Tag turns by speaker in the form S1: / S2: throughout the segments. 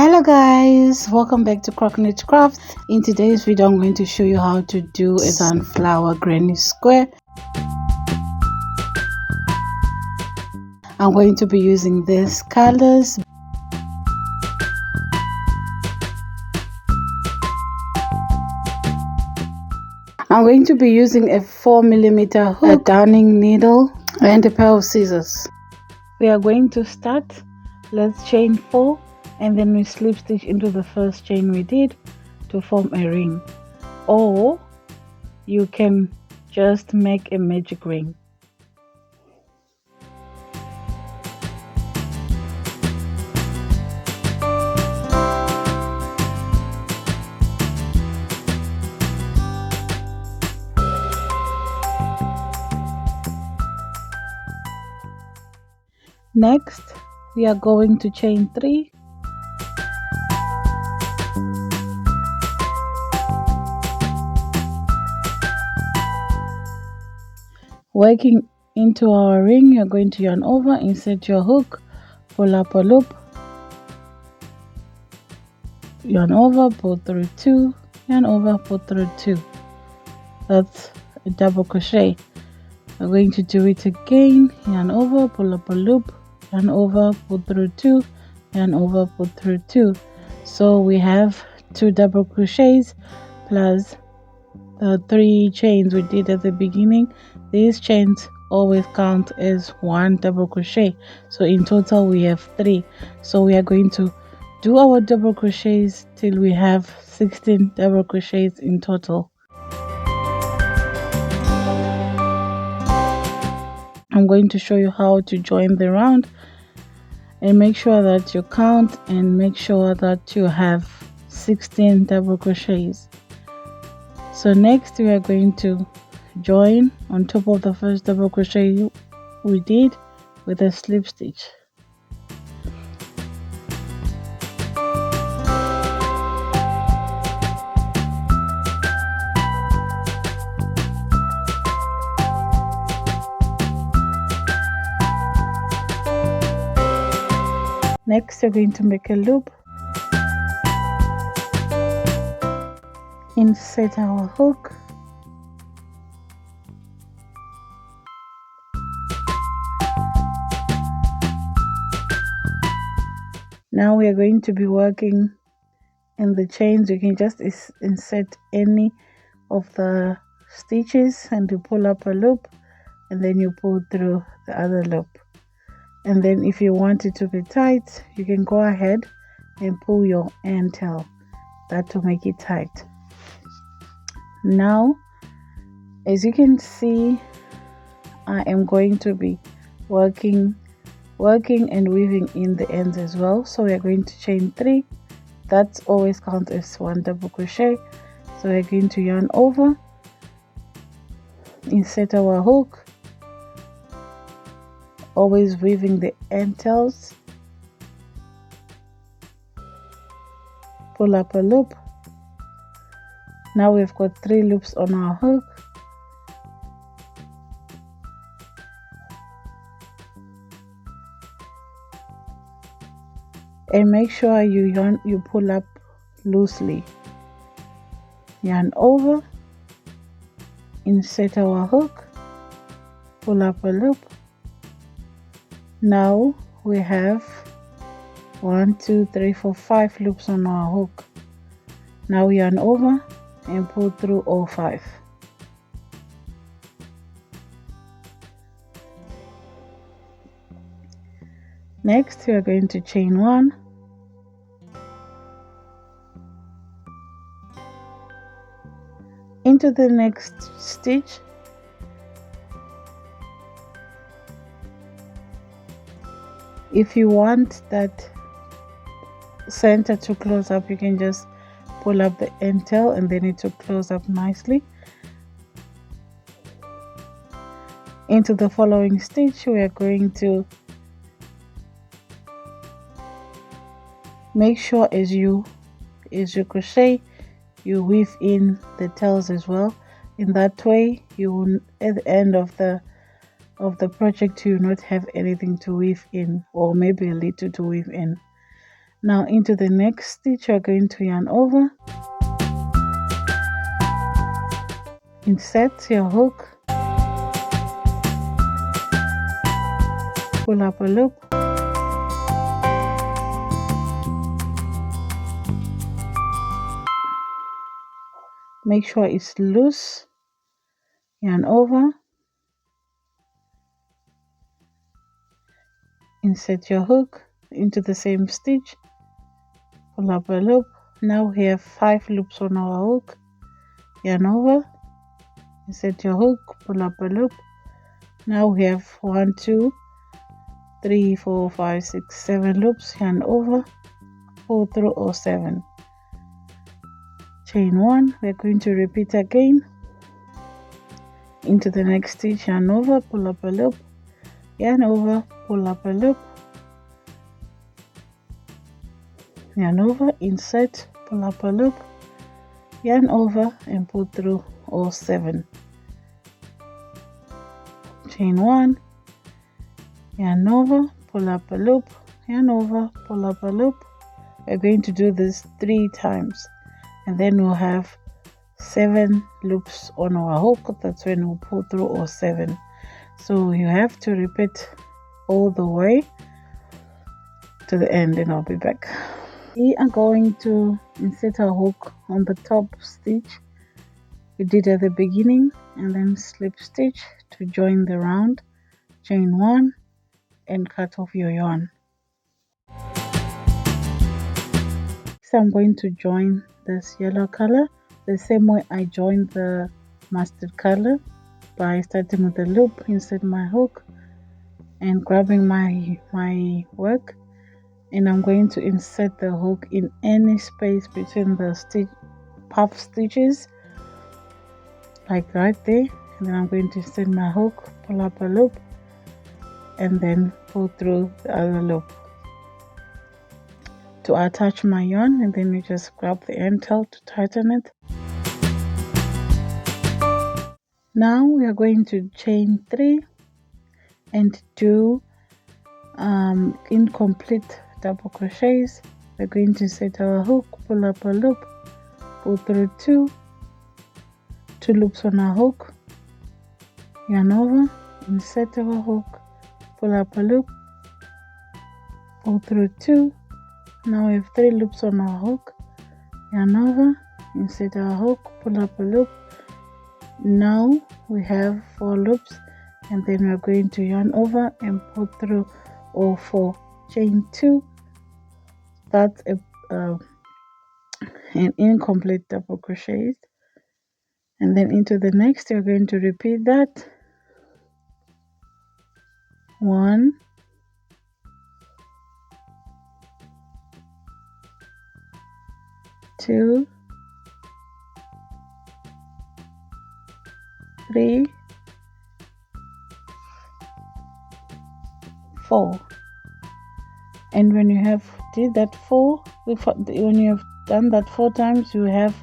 S1: Hello guys, welcome back to Crochet Craft. In today's video I'm going to show you how to do a sunflower granny square. I'm going to be using these colors. I'm going to be using a 4mm hook, a darning needle and a pair of scissors. We are going to start. Let's chain 4 and then we slip stitch into the first chain we did to form a ring, or you can just make a magic ring. Next we are going to chain 3, working into our ring. You're going to yarn over, insert your hook, pull up a loop, yarn over, pull through 2, yarn over, pull through 2. That's a double crochet. We're going to do it again. Yarn over, pull up a loop, yarn over, pull through 2, yarn over, pull through 2. So we have 2 double crochets plus the 3 chains we did at the beginning. These chains always count as 1 double crochet, so in total we have 3. So we are going to do our double crochets till we have 16 double crochets in total. I'm going to show you how to join the round, and make sure that you count and make sure that you have 16 double crochets. So next we are going to join on top of the first double crochet we did with a slip stitch. Next, we're going to make a loop, insert our hook, now we are going to be working in the chains. You can just insert any of the stitches and you pull up a loop, and then you pull through the other loop. And then if you want it to be tight, you can go ahead and pull your end tail. That will make it tight. Now, as you can see, I am going to be working and weaving in the ends as well. So we are going to chain 3. That's always count as 1 double crochet. So we're going to yarn over, insert our hook, always weaving the end tails, pull up a loop. Now we've got 3 loops on our hook. And make sure you pull up loosely. Yarn over, insert our hook, pull up a loop. Now we have 1, 2, 3, 4, 5 loops on our hook. Now yarn over and pull through all 5. Next we are going to chain 1, into the next stitch, if you want that center to close up, you can just pull up the end tail and then it will close up nicely. Into the following stitch we are going to make sure as you crochet, you weave in the tails as well. In that way, you will, at the end of the project, you will not have anything to weave in, or maybe a little to weave in. Now into the next stitch you're going to yarn over, insert your hook, pull up a loop, make sure it's loose, yarn over, insert your hook into the same stitch, pull up a loop. Now we have 5 loops on our hook, yarn over, insert your hook, pull up a loop. Now we have 1 2 3 4 5 6 7 loops, yarn over, pull through all 7, chain 1. We're going to repeat again into the next stitch, yarn over, pull up a loop, yarn over, pull up a loop, yarn over, insert, pull up a loop, yarn over and pull through all 7, chain 1, yarn over, pull up a loop, yarn over, pull up a loop. We're going to do this 3 times and then we'll have 7 loops on our hook. That's when we'll pull through all 7. So you have to repeat all the way to the end and I'll be back. We are going to insert our hook on the top stitch we did at the beginning and then slip stitch to join the round, chain 1 and cut off your yarn. So I'm going to join this yellow color the same way I joined the mustard color, by starting with the loop, insert my hook and grabbing my work, and I'm going to insert the hook in any space between the stitch puff stitches, like right there, and then I'm going to insert my hook, pull up a loop and then pull through the other loop to attach my yarn, and then you just grab the end tail to tighten it. Now we are going to chain 3 and do incomplete double crochets. We're going to set our hook, pull up a loop, pull through 2 loops on our hook, yarn over, insert our hook, pull up a loop, pull through 2. Now we have 3 loops on our hook, yarn over, insert our hook, pull up a loop. Now we have 4 loops and then we're going to yarn over and pull through all 4, chain 2. That's an incomplete double crochet, and then into the next you're going to repeat that 1, 2, 3, 4. And when you have did that 4, when you have done that 4 times, you have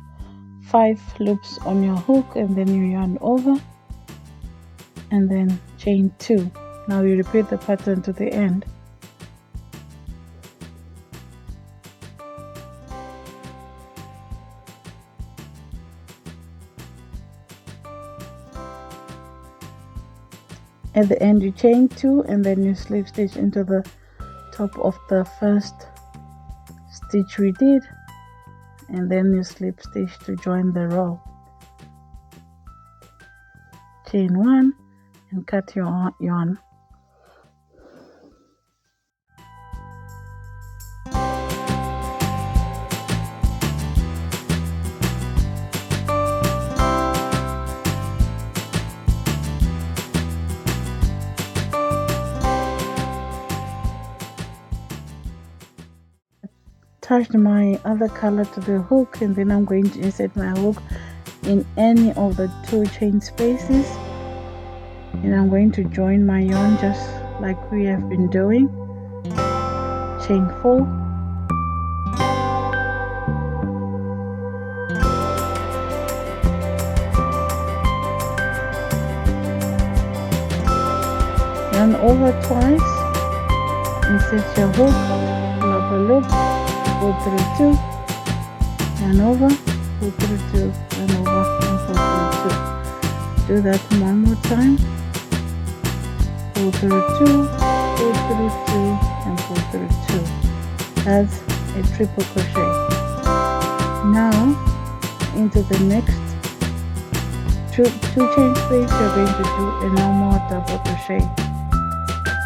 S1: 5 loops on your hook, and then you yarn over and then chain 2. Now you repeat the pattern to the end. At the end you chain 2 and then you slip stitch into the top of the first stitch we did, and then you slip stitch to join the row, chain 1 and cut your yarn. Attached my other color to the hook, and then I'm going to insert my hook in any of the 2 chain spaces, and I'm going to join my yarn just like we have been doing, chain 4, yarn over twice, insert your hook, pull up a loop, pull through 2, yarn over, pull through 2, yarn over, and pull through 2. Do that one more time. Pull through 2, pull through 2, and pull through 2. That's a triple crochet. Now into the next two chain space, you're going to do a normal double crochet,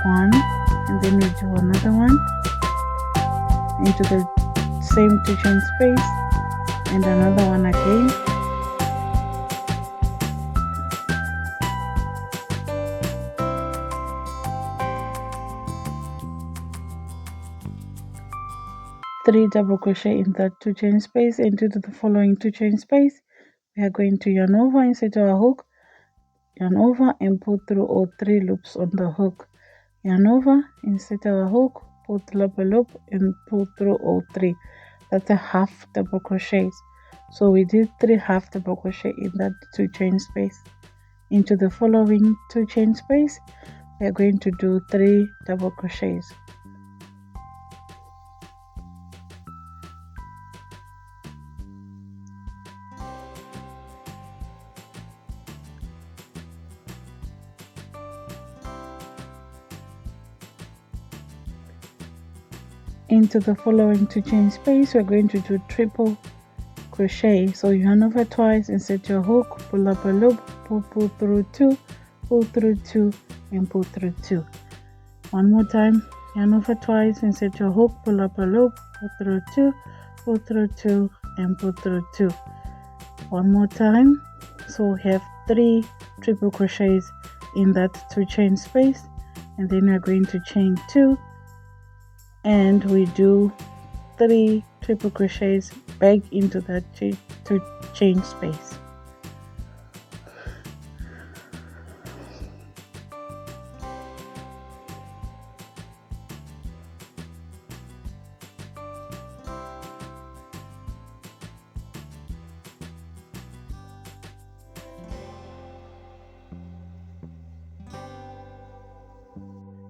S1: 1, and then we do another one into the same 2 chain space, and another one again. Three double crochet in that 2 chain space. Into the following 2 chain space, we are going to yarn over inside our hook, yarn over and pull through all 3 loops on the hook, yarn over, insert our hook, pull through a loop and pull through all 3. That's a half double crochets. So we did 3 half double crochet in that 2 chain space. Into the following 2 chain space, we are going to do 3 double crochets. Into the following 2 chain space, we're going to do triple crochet. So you yarn over twice, insert your hook, pull up a loop, pull through 2, pull through 2, and pull through 2. One more time, yarn over twice, insert your hook, pull up a loop, pull through 2, pull through 2, and pull through 2. One more time. So we have 3 triple crochets in that 2 chain space, and then we're going to chain 2, and we do 3 triple crochets back into that 2 chain space.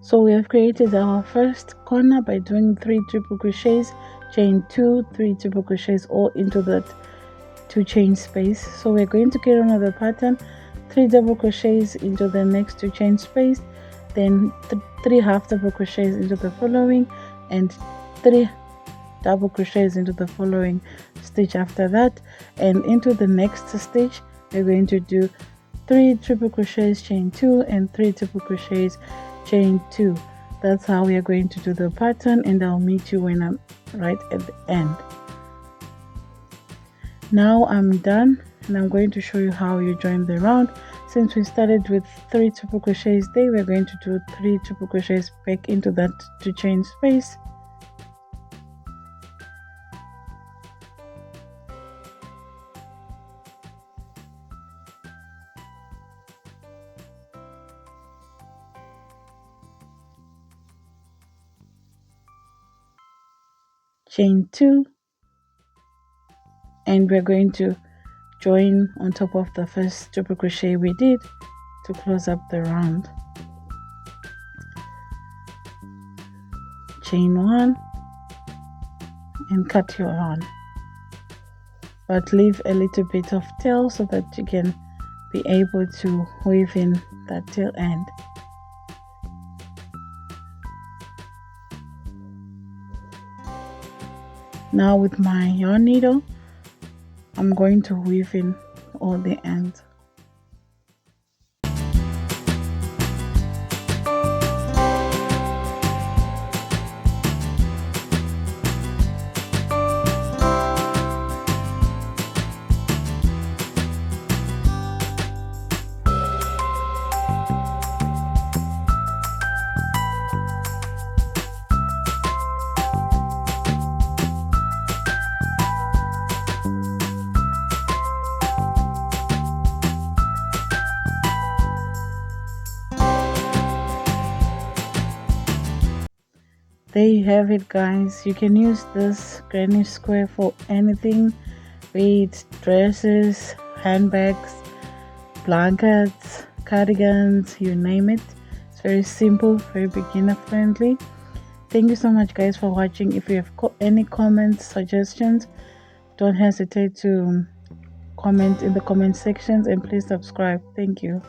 S1: So we have created our first corner by doing 3 triple crochets, chain 2, 3 triple crochets all into that 2 chain space. So we're going to carry on with the pattern, 3 double crochets into the next 2 chain space, then 3 half double crochets into the following, and 3 double crochets into the following stitch after that. And into the next stitch, we're going to do 3 triple crochets, chain 2, and 3 triple crochets, chain 2. That's how we are going to do the pattern, and I'll meet you when I'm right at the end. Now I'm done, and I'm going to show you how you join the round. Since we started with 3 triple crochets there, we're going to do 3 triple crochets back into that 2 chain space, chain 2, and we're going to join on top of the first triple crochet we did to close up the round. Chain 1 and cut your yarn, but leave a little bit of tail so that you can be able to weave in that tail end. Now with my yarn needle, I'm going to weave in all the ends. There you have it, guys. You can use this granny square for anything, be it dresses, handbags, blankets, cardigans, you name it. It's very simple, very beginner friendly. Thank you so much, guys, for watching. If you have any comments, suggestions, don't hesitate to comment in the comment sections, and please subscribe. Thank you.